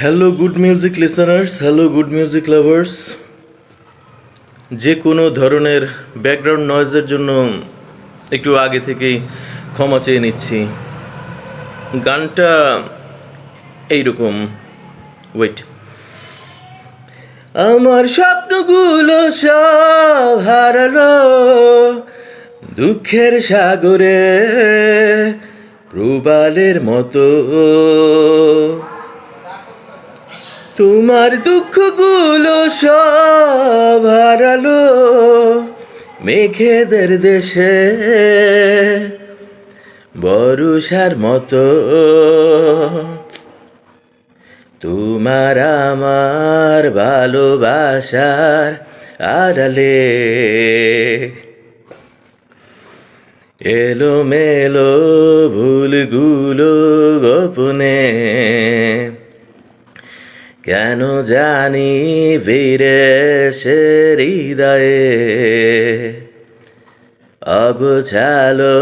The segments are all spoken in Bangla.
Hello good music listeners, hello good music lovers. যে কোনো ধরনের ব্যাকগ্রাউন্ড নয়েজের জন্য একটু আগে থেকেই ক্ষমা চেয়ে নিচ্ছি। গানটা এইরকম, ওয়েট। আমার স্বপ্নগুলো সব হারালো দুঃখের সাগরে প্রবালের মতো। তোমার দুঃখগুলো সব হারালো মেঘেদের দেশে বর্ষার মতো। তোমার আমার ভালোবাসার আড়ালে এলো মেলো ভুলগুলো গোপনে কেন জানি ফিরে সে হৃদয়ে অগোছালো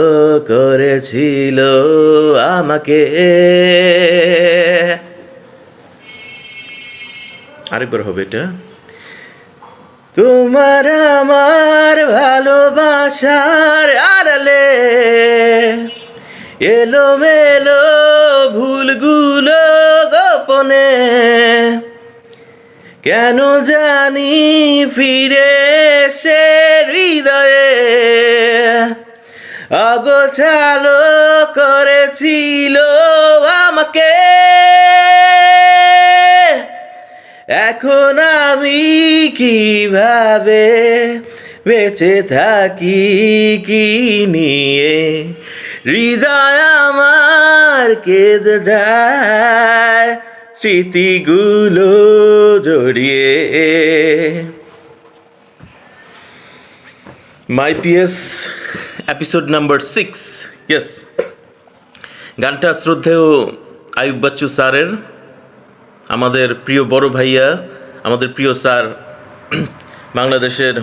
করেছিল আমাকে। আরেকবার হবে এটা। তোমার আমার ভালোবাসার আড়ালে এলো মেলো ভুলগুলো গোপনে কেন জানি ফিরে সে হৃদয়ে অগোছালো করেছিল আমাকে। এখন আমি কিভাবে বেঁচে থাকি কি নিয়ে, হৃদয় আমার কেঁদে যায় স্মৃতিগুলো জড়িয়ে। মাই পিএস এপিসোড নাম্বার 6। ইয়েস, গানটা শ্রদ্ধেয় আয়ুব বাচ্চু স্যারের, আমাদের প্রিয় বড় ভাইয়া, আমাদের প্রিয় স্যার, বাংলাদেশের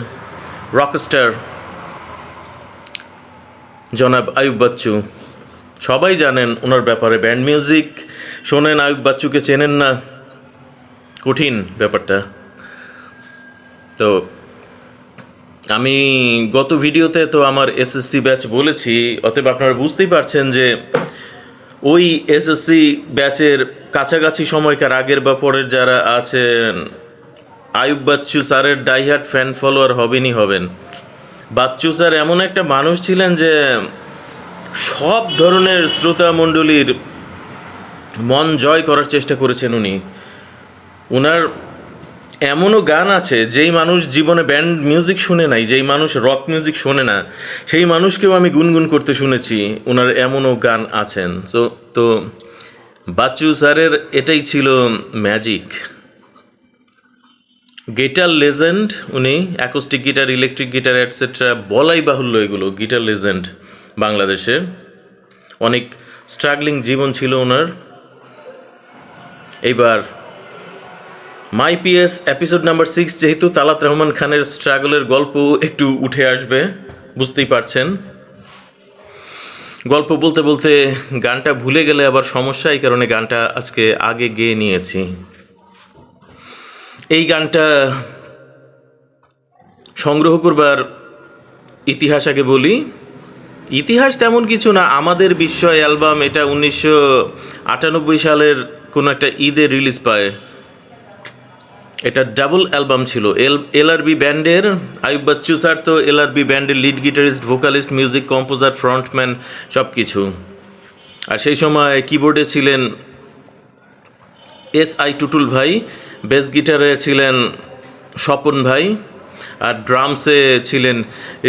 রকস্টার জনাব আয়ুব বাচ্চু। সবাই জানেন ওনার ব্যাপারে, ব্যান্ড মিউজিক শোনেন, আয়ুব বাচ্চুকে চেনেন না, কঠিন ব্যাপারটা। তো আমি গত ভিডিওতে তো আমার এসএসসি ব্যাচ বলেছি, অতএব আপনারা বুঝতেই পারছেন যে ওই এসএসসি ব্যাচের কাছাকাছি সময়কার আগের বা পরের যারা আছেন আয়ুব বাচ্চু স্যারের ডাইহার্ট ফ্যান ফলোয়ার হবেনই হবেন। বাচ্চু স্যার এমন একটা মানুষ ছিলেন যে সব ধরনের শ্রোতা মণ্ডলীর মন জয় করার চেষ্টা করেছেন উনি। ওনার এমনও গান আছে যেই মানুষ জীবনে ব্যান্ড মিউজিক শুনে নাই, যেই মানুষ রক মিউজিক শোনে না, সেই মানুষকেও আমি গুনগুন করতে শুনেছি। ওনার এমনও গান আছেন। তো বাচ্চু স্যারের এটাই ছিল ম্যাজিক। গিটার লেজেন্ড উনি, acoustic guitar, electric guitar etcetera বলাই বাহুল্য, এগুলো গিটার লেজেন্ড বাংলাদেশে। অনেক স্ট্রাগলিং জীবন ছিল ওনার। এইবার মাই পিএস এপিসোড নাম্বার 6, যেহেতু তালাত রহমান খানের স্ট্রাগলের গল্প একটু উঠে আসবে, বুঝতেই পারছেন। গল্প বলতে বলতে গানটা ভুলে গেলে আবার সমস্যা, এই কারণে গানটা আজকে আগে গেয়ে নিয়েছি। এই গানটা সংগ্রহ করবার ইতিহাস আগে বলি। ইতিহাস তেমন কিছু না, আমাদের বিস্ময় অ্যালবাম, এটা 1998 সালের কোনো একটা ঈদে রিলিজ পায়। এটা ডাবল অ্যালবাম ছিল এলআরবি ব্যান্ডের। আয়ুব বাচ্চু স্যার তো এলআরবি ব্যান্ডের lead guitarist, vocalist, music composer, frontman, সব কিছু। আর সেই সময় কিবোর্ডে ছিলেন SI টুটুল ভাই, বেস গিটারে ছিলেন স্বপন ভাই, আর ড্রামসে ছিলেন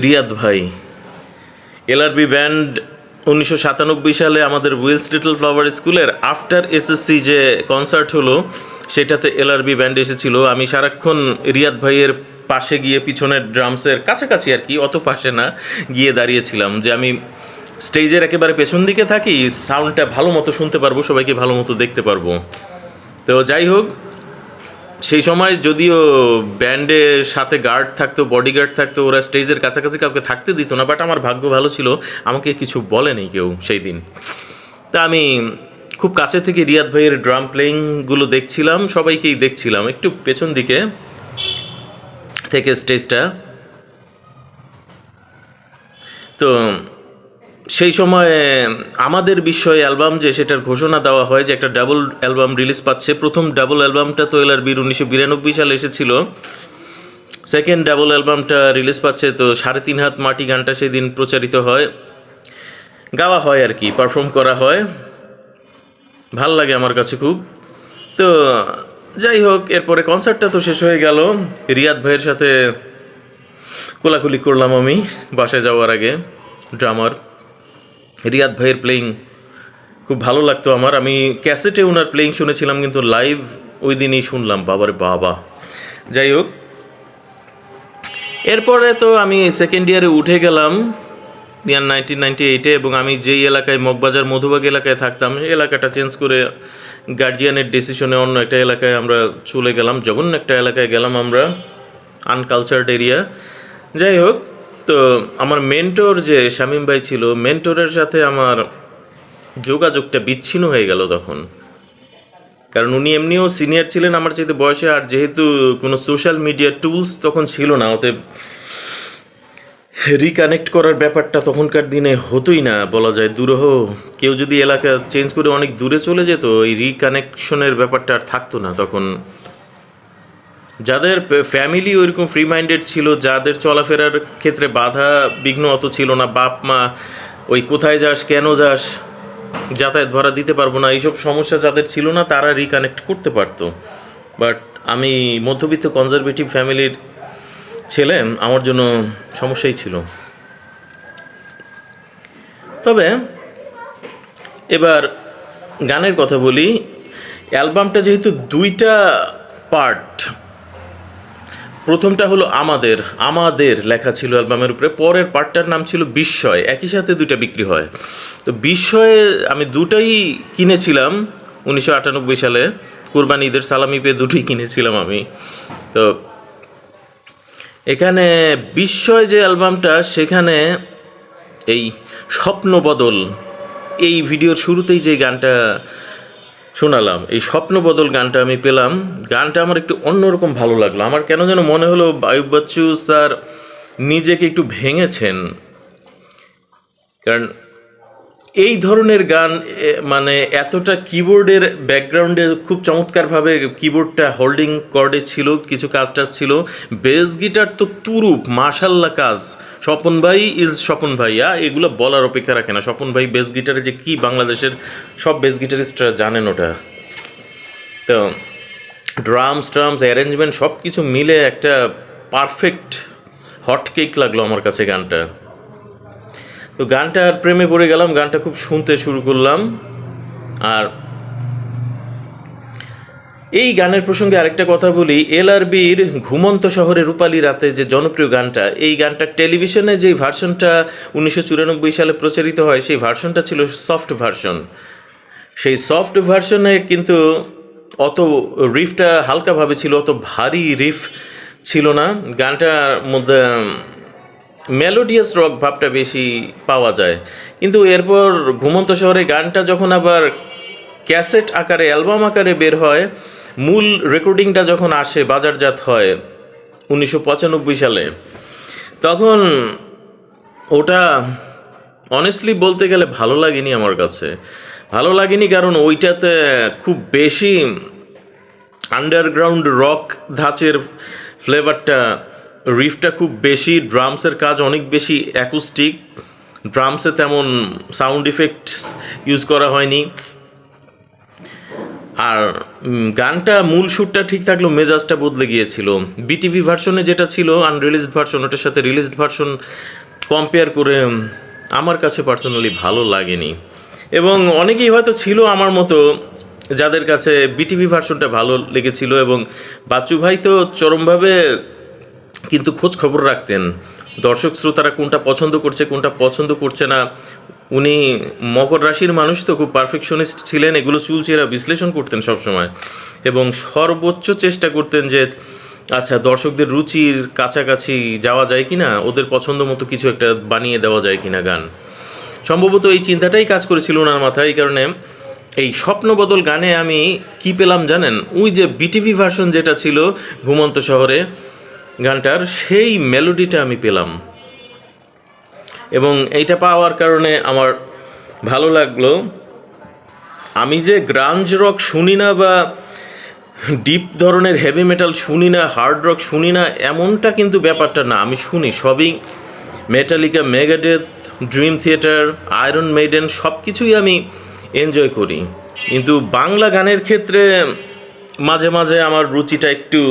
রিয়াদ ভাই। এলআরবি ব্যান্ড 1997 সালে আমাদের উইলস লিটল ফ্লাওয়ার স্কুলের আফটার এসএসসি যে কনসার্ট হলো, সেটাতে এলআরবি ব্যান্ড এসেছিল। আমি সারাক্ষণ রিয়াদ ভাইয়ের পাশে গিয়ে, পিছনের ড্রামসের কাছাকাছি আর কি, অত পাশে না, গিয়ে দাঁড়িয়েছিলাম যে আমি স্টেজের একেবারে পেছন দিকে থাকি, সাউন্ডটা ভালো মতো শুনতে পারবো, সবাইকে ভালো মতো দেখতে পারবো। তো যাই হোক, সেই সময় যদিও ব্যান্ডের সাথে গার্ড থাকতো, বডিগার্ড থাকতো, ওরা স্টেজের কাছাকাছি কাউকে থাকতে দিত না, বাট আমার ভাগ্য ভালো ছিল, আমাকে কিছু বলেনি কেউ সেই দিন। তা আমি খুব কাছে থেকে রিয়াদ ভাইয়ের ড্রাম প্লেয়িংগুলো দেখছিলাম, সবাইকেই দেখছিলাম একটু পেছন দিকে থেকে স্টেজটা। তো সেই সময় আমাদের বিষয় অ্যালবাম যে সেটার ঘোষণা দেওয়া হয় যে একটা ডাবল অ্যালবাম রিলিজ পাচ্ছে। প্রথম ডাবল অ্যালবামটা তো এলআরবির 1992 সালে এসেছিল, সেকেন্ড ডাবল অ্যালবামটা রিলিজ পাচ্ছে। তো 3.5 হাত মাটি গানটা সেদিন প্রচারিত হয়, গাওয়া হয় আর কি, পারফর্ম করা হয়, ভাল লাগে আমার কাছে খুব। তো যাই হোক, এরপরে কনসার্টটা তো শেষ হয়ে গেল, রিয়াদ ভাইয়ের সাথে কোলাকুলি করলাম আমি বাসায় যাওয়ার আগে। ড্রামার রিয়াদ ভাইয়ের প্লেয়িং খুব ভালো লাগতো আমার। আমি ক্যাসেটে ওনার প্লেয়িং শুনেছিলাম, কিন্তু লাইভ ওই দিনই শুনলাম, বাবারে বাবা। যাই হোক, এরপরে তো আমি সেকেন্ড ইয়ারে উঠে গেলাম 1998-এ, এবং আমি যেই এলাকায় মগবাজার মধুবাগ এলাকায় থাকতাম সেই এলাকাটা চেঞ্জ করে গার্জিয়ানের ডিসিশনে অন্য একটা এলাকায় আমরা চলে গেলাম, জঘন্য একটা এলাকায় গেলাম আমরা, আনকালচার্ড এরিয়া। যাই হোক, তো আমার মেন্টর যে শামীম ভাই ছিল, মেন্টরের সাথে আমার যোগাযোগটা বিচ্ছিন্ন হয়ে গেল তখন, কারণ উনি এমনিও সিনিয়র ছিলেন আমার চাইতে বয়সে, আর যেহেতু কোনো সোশ্যাল মিডিয়া টুলস তখন ছিল না, ওতে রিকানেক্ট করার ব্যাপারটা তখনকার দিনে হতোই না বলা যায়। দূরহ কেউ যদি এলাকা চেঞ্জ করে অনেক দূরে চলে যেত, এই রিকানেকশনের ব্যাপারটা আর থাকতো না তখন। যাদের ফ্যামিলি ওইরকম ফ্রি মাইন্ডেড ছিল, যাদের চলাফেরার ক্ষেত্রে বাধা বিঘ্ন অত ছিল না, বাপ মা ওই কোথায় যাস, কেন যাস, যাতায়াত ভাড়া দিতে পারবো না, এইসব সমস্যা যাদের ছিল না, তারা রিকানেক্ট করতে পারতো। বাট আমি মধ্যবিত্ত কনজারভেটিভ ফ্যামিলির ছেলে, আমার জন্য সমস্যাই ছিল। তবে এবার গানের কথা বলি। অ্যালবামটা যেহেতু দুইটা পার্ট, প্রথমটা হলো আমাদের আমাদের লেখা ছিল অ্যালবামের উপরে, পরের পার্টটার নাম ছিল বিস্ময়, একই সাথে দুইটা বিক্রি হয়। তো বিস্ময়ে আমি দুটাই কিনেছিলাম 1998 সালে, কুরবানি ঈদের সালামি পেয়ে দুটোই কিনেছিলাম আমি। তো এখানে বিস্ময় যে অ্যালবামটা, সেখানে এই স্বপ্ন বদল, এই ভিডিওর শুরুতেই যে গানটা শোনালাম, এই স্বপ্ন বদল গানটা আমি পেলাম। গানটা আমার একটু অন্যরকম ভালো লাগলো। আমার কেন যেন মনে হলো আইয়ুব বাচ্চু স্যার নিজেকে একটু ভেঙেছেন, কারণ এই ধরনের গান মানে এতটা কিবোর্ডের ব্যাকগ্রাউন্ডে খুব চমৎকারভাবে কিবোর্ডটা হোল্ডিং কর্ডে ছিল, কিছু কাজ টাজ ছিল, বেস গিটার তো তুরুপ মাশাল্লাহ কাজ। স্বপন ভাই ইজ স্বপন ভাইয়া, এগুলো বলার অপেক্ষা রাখে না। স্বপন ভাই বেস গিটারে যে কি, বাংলাদেশের সব বেস গিটারিস্টরা জানেন ওটা। তো ড্রামস অ্যারেঞ্জমেন্ট সব কিছু মিলে একটা পারফেক্ট হটকেক লাগলো আমার কাছে গানটা। তো গানটার প্রেমে পড়ে গেলাম, গানটা খুব শুনতে শুরু করলাম। আর এই গানের প্রসঙ্গে আরেকটা কথা বলি, এলআরবির ঘুমন্ত শহরে রূপালী রাতে যে জনপ্রিয় গানটা, এই গানটা টেলিভিশনে যেই ভার্সনটা 1994 সালে প্রচারিত হয়, সেই ভার্সনটা ছিল সফট ভার্সন। সেই সফট ভার্সনে কিন্তু অত রিফটা হালকাভাবে ছিল, অত ভারী রিফ ছিল না। গানটার মধ্যে মেলোডিয়াস রক ভাবটা বেশি পাওয়া যায়। কিন্তু এরপর ঘুমন্ত শহরে গানটা যখন আবার ক্যাসেট আকারে, অ্যালবাম আকারে বের হয়, মূল রেকর্ডিংটা যখন আসে, বাজারজাত হয় 1995 সালে, তখন ওটা অনেস্টলি বলতে গেলে ভালো লাগেনি আমার কাছে। ভালো লাগেনি কারণ ওইটাতে খুব বেশি আন্ডারগ্রাউন্ড রক ধাঁচের ফ্লেভারটা, রিফটা খুব বেশি, ড্রামসের কাজ অনেক বেশি অ্যাকুস্টিক, ড্রামসে তেমন সাউন্ড ইফেক্ট ইউজ করা হয়নি। আর গানটা মূল সুরটা ঠিক থাকলেও মেজাজটা বদলে গিয়েছিল। বিটিভি ভার্সনে যেটা ছিল আনরিলিজড ভার্সন, ওটার সাথে রিলিজড ভার্সন কম্পেয়ার করে আমার কাছে পার্সোনালি ভালো লাগেনি। এবং অনেকেই হয়তো ছিল আমার মতো যাদের কাছে বিটিভি ভার্সনটা ভালো লেগেছিল। এবং বাচ্চু ভাই তো চরমভাবে কিন্তু খোঁজ খবর রাখতেন, দর্শক শ্রোতারা কোনটা পছন্দ করছে কোনটা পছন্দ করছে না। উনি মকর রাশির মানুষ তো, খুব পারফেকশনিস্ট ছিলেন, এগুলো চুলচেরা বিশ্লেষণ করতেন সবসময়, এবং সর্বোচ্চ চেষ্টা করতেন যে আচ্ছা দর্শকদের রুচির কাছাকাছি যাওয়া যায় কি না, ওদের পছন্দ মতো কিছু একটা বানিয়ে দেওয়া যায় কি না গান। সম্ভবত এই চিন্তাটাই কাজ করেছিল ওনার মাথায়। এই কারণে এই স্বপ্নবদল গানে আমি কি পেলাম জানেন? ওই যে বিটিভি ভার্সন যেটা ছিল ঘুমন্ত শহরে গানটার, সেই মেলোডিটা আমি পেলাম। এবং এইটা পাওয়ার কারণে আমার ভালো লাগলো। আমি যে গ্রাঞ্জ রক শুনি না বা ডিপ ধরনের হেভি মেটাল শুনি না, হার্ড রক শুনি না, এমনটা কিন্তু ব্যাপারটা না। আমি শুনি সবই, Metallica, Megadeth, Dream Theater, Iron Maiden, সব কিছুই আমি এনজয় করি। কিন্তু বাংলা গানের ক্ষেত্রে মাঝে মাঝে আমার রুচিটা একটু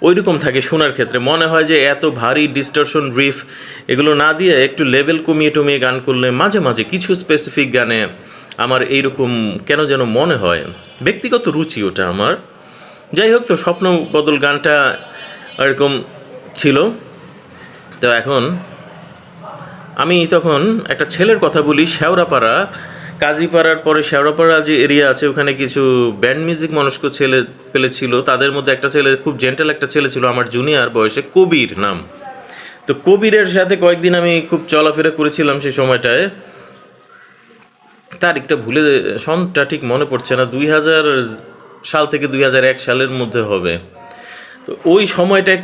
ওইরকম থাকে শোনার ক্ষেত্রে। মনে হয় যে এত ভারী ডিস্টরশন রিফ এগুলো না দিয়ে একটু লেভেল কমিয়ে টমিয়ে গান করলে মাঝে মাঝে কিছু স্পেসিফিক গানে আমার এইরকম কেন যেন মনে হয়। ব্যক্তিগত রুচি ওটা আমার। যাই হোক, তো স্বপ্ন বদল গানটা এরকম ছিল। তো এখন আমি তখন একটা ছেলের কথা বলি, শেওড়াপাড়া, কাজীপাড়ার পরে শেওড়াপাড়া যে এরিয়া আছে, ওখানে কিছু ব্যান্ড মিউজিক মনস্ক ছেলে পেলে ছিল। তাদের মধ্যে একটা ছেলে, খুব জেন্টাল একটা ছেলে ছিল আমার জুনিয়র বয়সে, কবির নাম। তো কবিরের সাথে কয়েকদিন আমি খুব চলাফেরা করেছিলাম সেই সময়টায়। তারিখটা ভুলে, সনটা ঠিক মনে পড়ছে না, 2000 সাল থেকে 2001 সালের মধ্যে হবে। তো ওই সময়টায়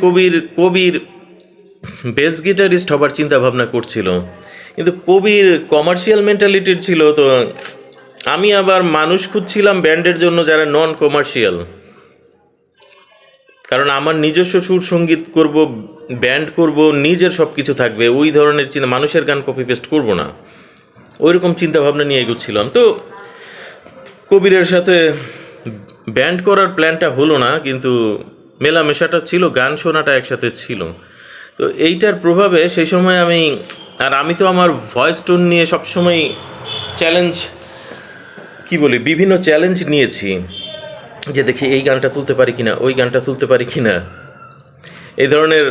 কবির বেস গিটারিস্ট হবার চিন্তা ভাবনা করছিল, কিন্তু কবির কমার্শিয়াল মেন্টালিটির ছিল। তো আমি আবার মানুষ খুঁজছিলাম ব্যান্ডের জন্য যারা নন কমার্শিয়াল, কারণ আমার নিজস্ব সুর সঙ্গীত করব, ব্যান্ড করব, নিজের সব কিছু থাকবে, ওই ধরনের চিন্তা, মানুষের গান কপি পেস্ট করব না, ওইরকম চিন্তা ভাবনা নিয়ে এগোচ্ছিলাম। তো কবিরের সাথে ব্যান্ড করার প্ল্যানটা হলো না, কিন্তু মেলামেশাটা ছিল, গান শোনাটা একসাথে ছিল। তো এইটার প্রভাবে সেই সময় আমি তো আমার ভয়েস টোন নিয়ে সবসময় চ্যালেঞ্জ, বিভিন্ন চ্যালেঞ্জ নিয়েছি, যে দেখি এই গানটা তুলতে পারি কিনা, ওই গানটা তুলতে পারি কিনা, এই ধরনের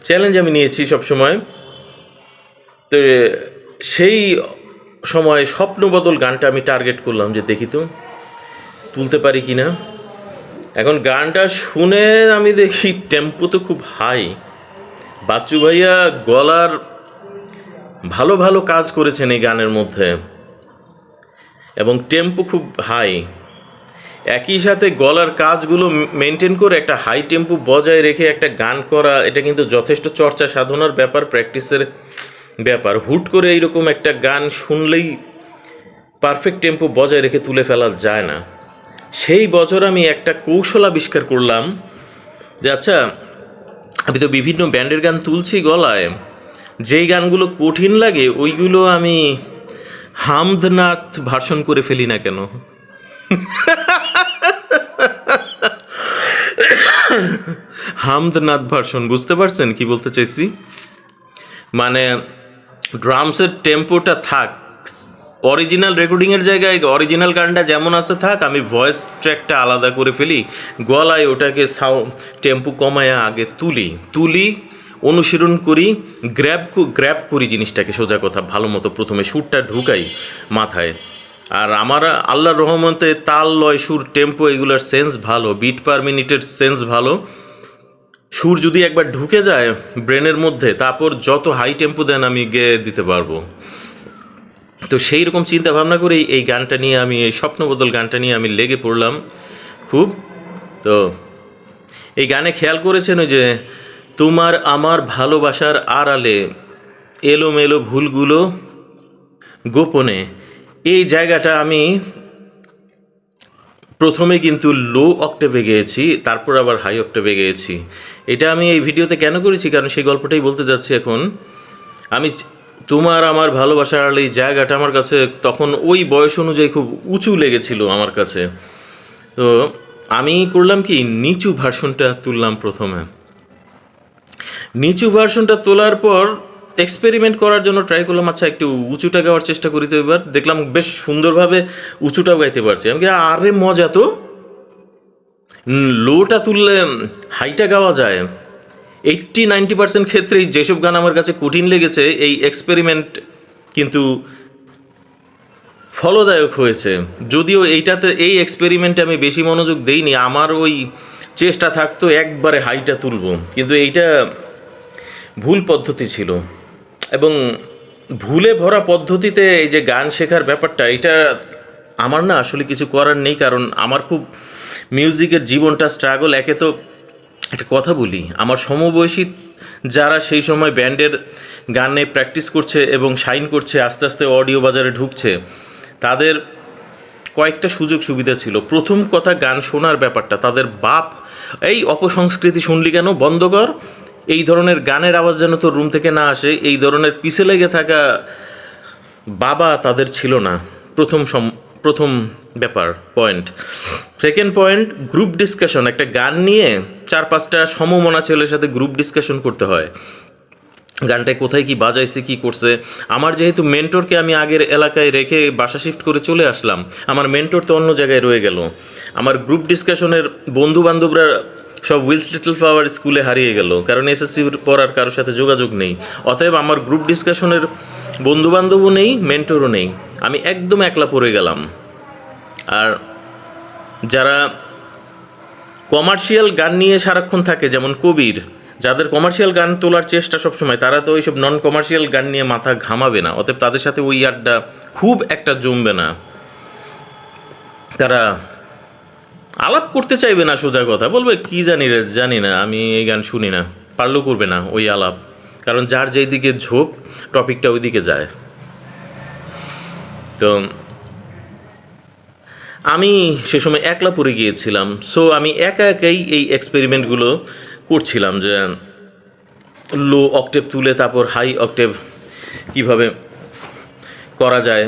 চ্যালেঞ্জ আমি নিয়েছি সবসময়। তো সেই সময় স্বপ্নবদল গানটা আমি টার্গেট করলাম যে দেখি তো তুলতে পারি কিনা। এখন গানটা শুনে আমি দেখি টেম্পো তো খুব হাই। বাচ্চু ভাইয়া গলার ভালো ভালো কাজ করেছেন এই গানের মধ্যে, এবং টেম্পো খুব হাই। একই সাথে গলার কাজগুলো মেনটেন করে একটা হাই টেম্পো বজায় রেখে একটা গান করা, এটা কিন্তু যথেষ্ট চর্চা সাধনার ব্যাপার, প্র্যাকটিসের ব্যাপার। হুট করে এইরকম একটা গান শুনলেই পারফেক্ট টেম্পো বজায় রেখে তুলে ফেলা যায় না। সেই বছর আমি একটা কৌশল আবিষ্কার করলাম যে আচ্ছা, আমি তো বিভিন্ন ব্যান্ডের গান তুলছি গলায়, যেই গানগুলো কঠিন লাগে ওইগুলো আমি হামদনাথ ভার্সন করে ফেলি না কেন। হামদনাথ ভার্সন, বুঝতে পারছেন কি বলতে চাইছি? মানে ড্রামসের টেম্পোটা থাক, অরিজিনাল রেকর্ডিংয়ের জায়গায় অরিজিনাল গানটা যেমন আছে থাক, আমি ভয়েস ট্র্যাকটা আলাদা করে ফেলি, গলায় ওটাকে টেম্পো কমায় আগে তুলি, অনুশীলন করি, গ্র্যাব করি জিনিসটাকে, সোজা কথা, ভালো মতো প্রথমে সুরটা ঢুকাই মাথায়। আর আমার আল্লাহর রহমতে তাল, লয়, সুর, টেম্পো এগুলোর সেন্স ভালো, বিট পার মিনিটের সেন্স ভালো। সুর যদি একবার ঢুকে যায় ব্রেনের মধ্যে, তারপর যত হাই টেম্পো দেন আমি গেয়ে দিতে পারবো। তো সেই রকম চিন্তা ভাবনা করেই এই গানটা নিয়ে এই স্বপ্নবদল গানটা নিয়ে আমি লেগে পড়লাম খুব। তো এই গানে খেয়াল করেছেন ওই যে তোমার আমার ভালোবাসার আড়ালে এলোমেলো ভুলগুলো গোপনে, এই জায়গাটা আমি প্রথমে কিন্তু লো অক্টেভে গেয়েছি, তারপর আবার হাই অক্টেভে গেয়েছি। এটা আমি এই ভিডিওতে কেন করেছি, কারণ সেই গল্পটাই বলতে যাচ্ছি এখন। আমি তোমার আমার ভালোবাসার আড়ালে এই জায়গাটা আমার কাছে তখন ওই বয়স অনুযায়ী খুব উঁচু লেগেছিল আমার কাছে। তো আমি করলাম কি, নিচু ভার্সনটা তুললাম প্রথমে। নিচু ভার্সনটা তোলার পর এক্সপেরিমেন্ট করার জন্য ট্রাই করলাম, আচ্ছা একটু উঁচুটা গাওয়ার চেষ্টা করি। তো এবার দেখলাম বেশ সুন্দরভাবে উঁচুটাও গাইতে পারছি। আমি আরে মজা তো, লোটা তুললে হাইটা গাওয়া যায়। 80-90% ক্ষেত্রেই যেসব গান আমার কাছে কঠিন লেগেছে, এই এক্সপেরিমেন্ট কিন্তু ফলদায়ক হয়েছে। যদিও এই এক্সপেরিমেন্টে আমি বেশি মনোযোগ দেইনি, আমার ওই চেষ্টা থাকতো একবারে হাইটা তুলবো, কিন্তু এইটা ভুল পদ্ধতি ছিল। এবং ভুলে ভরা পদ্ধতিতে এই যে গান শেখার ব্যাপারটা, এটা আমার না আসলে কিছু করার নেই, কারণ আমার খুব মিউজিকের জীবনটা স্ট্রাগল। একে তো একটা কথা বলি, আমার সমবয়সী যারা সেই সময় ব্যান্ডের গানে প্র্যাকটিস করছে এবং শাইন করছে, আস্তে আস্তে অডিও বাজারে ঢুকছে, তাদের কয়েকটা সুযোগ সুবিধা ছিল। প্রথম কথা, গান শোনার ব্যাপারটা, তাদের বাপ এই অপসংস্কৃতি শুনলি কেন, বন্ধ কর, এই ধরনের গানের আওয়াজ যেন তোর রুম থেকে না আসে, এই ধরনের পিছে লেগে থাকা বাবা তাদের ছিল না। প্রথম ব্যাপার, point. Second point, group discussion. একটা গান নিয়ে 4-5টা সমমনা ছেলের সাথে গ্রুপ ডিসকাশন করতে হয়, গানটায় কোথায় কি বাজাইছে, কি করছে। আমার যেহেতু মেন্টরকে আমি আগের এলাকায় রেখে বাসা শিফট করে চলে আসলাম, আমার মেন্টর তো অন্য জায়গায় রয়ে গেল। আমার গ্রুপ ডিসকাশনের বন্ধু বান্ধবরা সব উইলস লিটল ফ্লাওয়ার স্কুলে হারিয়ে গেল, কারণ এসএসসি পড়ার কারোর সাথে যোগাযোগ নেই। অতএব আমার গ্রুপ ডিসকাশনের বন্ধু বান্ধবও নেই, মেন্টরও নেই, আমি একদম একলা পড়ে গেলাম। আর যারা কমার্শিয়াল গান নিয়ে সারাক্ষণ থাকে, যেমন কবির, যাদের কমার্শিয়াল গান তোলার চেষ্টা সবসময়, তারা তো ওইসব নন কমার্শিয়াল গান নিয়ে মাথা ঘামাবে না। অতএব তাদের সাথে ওই আড্ডা খুব একটা জমবে না, তারা আলাপ করতে চাইবে না। সোজা কথা বলবে, কি জানি রে, জানি না, আমি এই গান শুনি না, পারলেও করবে না ওই আলাপ, কারণ যার যেই দিকে ঝোঁক টপিকটা ওই দিকে যায়। তো আমি সে সময় একলা পড়ে গিয়েছিলাম, সো আমি একা একাই এই এক্সপেরিমেন্টগুলো করছিলাম, যে লো অক্টেভ তুলে তারপর হাই অক্টেভ কিভাবে করা যায়।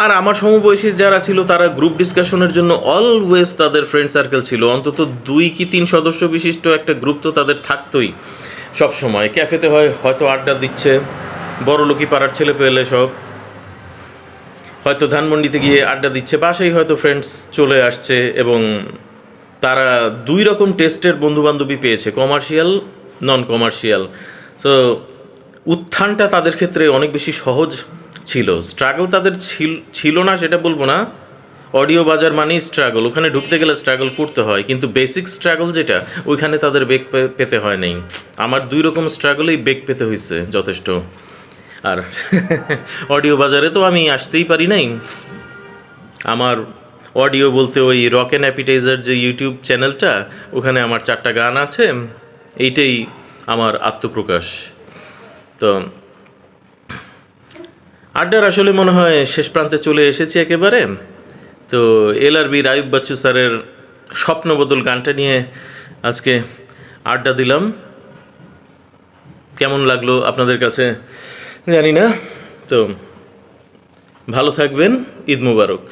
আর আমার সমবয়সী যারা ছিল, তারা গ্রুপ ডিসকাশনের জন্য অলওয়েজ তাদের ফ্রেন্ড সার্কেল ছিল, অন্তত 2 কি 3 সদস্য বিশিষ্ট একটা গ্রুপ তো তাদের থাকতোই সব সময়। ক্যাফেতে হয়তো আড্ডা দিচ্ছে, বড়লোকি পাড়ার ছেলে পেলে সব, হয়তো ধানমন্ডিতে গিয়ে আড্ডা দিচ্ছে, বাসায় হয়তো ফ্রেন্ডস চলে আসছে, এবং তারা 2 রকম টেস্টের বন্ধুবান্ধবী পেয়েছে, কমার্শিয়াল, নন কমার্শিয়াল। সো উত্থানটা তাদের ক্ষেত্রে অনেক বেশি সহজ ছিল। স্ট্রাগল তাদের ছিল না সেটা বলবো না, অডিও বাজার মানেই স্ট্রাগল, ওখানে ঢুকতে গেলে স্ট্রাগল করতে হয়, কিন্তু বেসিক স্ট্রাগল যেটা, ওইখানে তাদের বেগ পেতে হয় নাই। আমার 2 রকম স্ট্রাগলেই বেগ পেতে হয়েছে যথেষ্ট। আর অডিও বাজারে তো আমি আসতেই পারি নাই। আমার অডিও বলতে ওই রক অ্যান্ড অ্যাপিটাইজার যে ইউটিউব চ্যানেলটা, ওখানে আমার 4টা গান আছে, এইটাই আমার আত্মপ্রকাশ। তো আড্ডার আসলে মনে হয় শেষ প্রান্তে চলে এসেছি একেবারে। তো এলআরবি রায়ুব বাচ্চু স্যারের স্বপ্নবদল গানটা নিয়ে আজকে আড্ডা দিলাম। কেমন লাগলো আপনাদের কাছে জানি না। তো ভালো থাকবেন, ঈদ মুবারক।